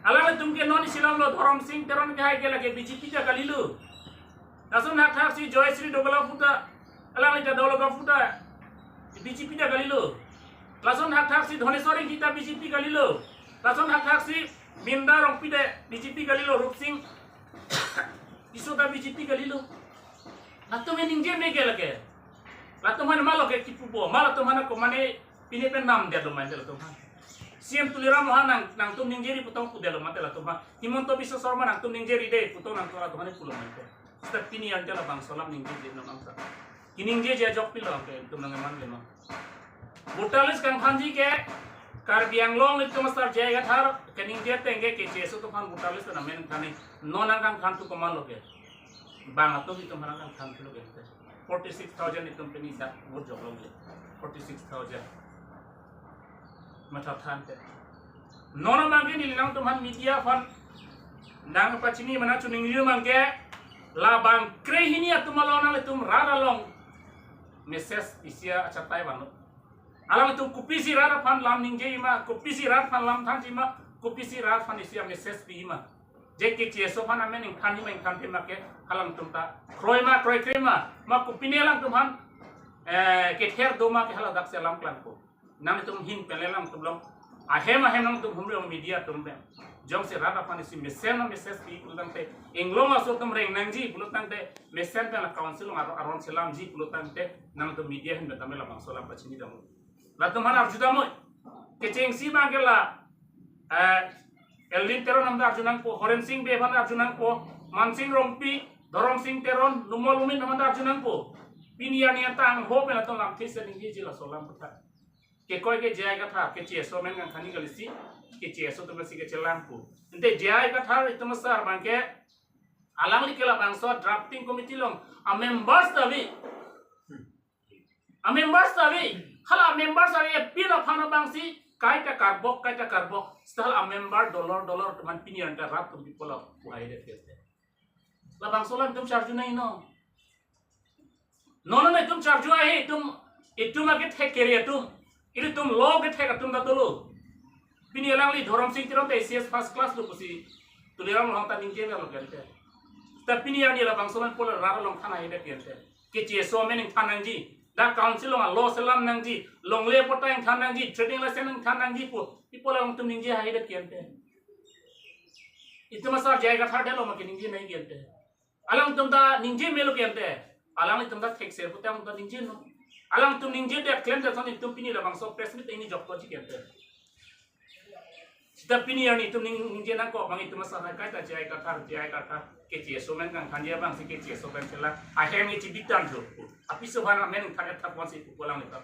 Alang tum ke non silam lo Dharam Singh teron ke hai ke lage BJP ja kalilu. Langsung nak thak si Joyasri Dogala futa. Alang ita Dogala futa BJP ja kalilu. Langsung nak thak si Dhoneshwari kita BJP kalilu. Langsung nak thak si Minda Rongpide BJP kalilu. Rup Singh Isoda BJP kalilu. Lato mening je me ke lage. Lato man malo ke kipubo. Malo to mana ko mane pini pen nam dia do man dia to. CM Tuliram nang tum ningjeri putong pudelo mate la tuma Himonto Biswa Sarma nang tum ningjeri de putong nang tora tuhane pulo mate step pini ante la bang solam ningjeri no angsa kiningje je jok pilo ke tum nang man le no Butalis kang khanji ke Karbi Anglong itu masar jaya thar kiningje tenge ke cheso to khan Butalis na men khani no nang kang khan tu komal loge bang ato ki tum nang kang khan pilo ge 46,000 itum pini sa bur jok loge 46,000 macam tante. Nona mangke ni lang tuman media fan nang pacini mana cuning liu mangke labang krehini atumalo nang tum rara long meses isia acatai banu. Alam tum kupisi rara fan lam ningje ima kupisi rara fan lam thanji ma kupisi rara fan isia meses pi ima. Jeki cheso fan amen ing khani ma ing khanti make halam tum ta kroi krema ma kupine lang tuman ke ther doma ke hala dak se lam plan ko. Nang tum hin pelelang tum long ahem nang tum humre media tum be jong se rada pani si mesen pi pulutang te englong aso tum reng nangji pulutang te mesen pe la council aron selam ji pulutang te nang tum media hin betam la bang solam pachini dam la tum hanar juda mo ke cheng si bangela elin teron nam da arjunang po horen sing be ban arjunang po mansing rompi Dharam Singh teron lumol lumin nam da arjunang po piniania tang ho pe la tum lam these ningi ji la solam pata ke koi ke jaya ka tha ke cheso men kan khani galisi ke cheso to basi ke chelam ku ente jaya ka tha itu masar bangke alang likela bangso drafting committee long a members tawi hala members tawi pina phana bangsi kai ta karbok setelah a member dollar teman pini anta rat tu bipola ku aide kete la bangso lam tum charge nai no tum charge ai itu maket hekeri tum ini tum lo ke thek tum da tulu pini elang li Dharam Singh tiron te CS first class lu kusi tuliram long ta ningje lo kente ta pini ani la bangsolan pol rara long thana ide kente ke cheso men thanang ji da council long lo selam nang ji long le pota ing thanang ji trading license nang thanang ji pu ipola long tum ningje ha ide kente itu masa jaya ka thar delo ma ke ningje nai kente alang tum da ningje melo kente alang tum da thek ser putam da ningje no alang tum ningje de claim da thani tum pini la bangso press mit ini jok ko ji kente sita pini ani tum ningje na ko bang itu masa kai ta jaya ka thar ke cheso men kan khania bang si ke cheso kan chela a hem ni chibitan jo api so bana men khania thap wan si pulang ni ta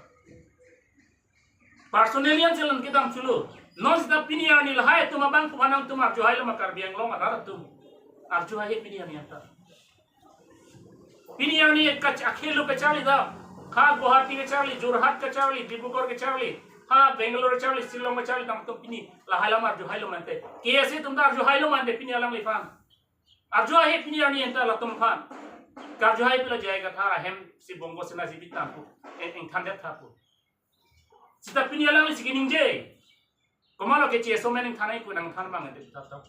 personally an chelan ke dam chulu no sita pini ani la hai tum bang phanang tum ar jo hai la makar biang long ara tum ar jo hai pini ani ata pini ani ka akhelo ka chali da खा गुवाहाटी के चावली जोरहाट के चावली डिब्रूगढ़ के चावली हाँ बेंगलोर के चावली शिलोंग के चावली तम तो पिनी लाहाइला मार जो हाइलो मानते कैसे तुम तार जो हाइलो मानते पिनी अलग लिफान अर्जुआ है पिनी आनी एंटा लतुम फान कर जो हाइ पिला जाएगा था हम सी बोंगो से नाजी बितान को इन खांदे था को सिता पिनी अलग लिसिकिनिंग जे कमालो के चेसो में इन खाना ही को नंग खान मांगते था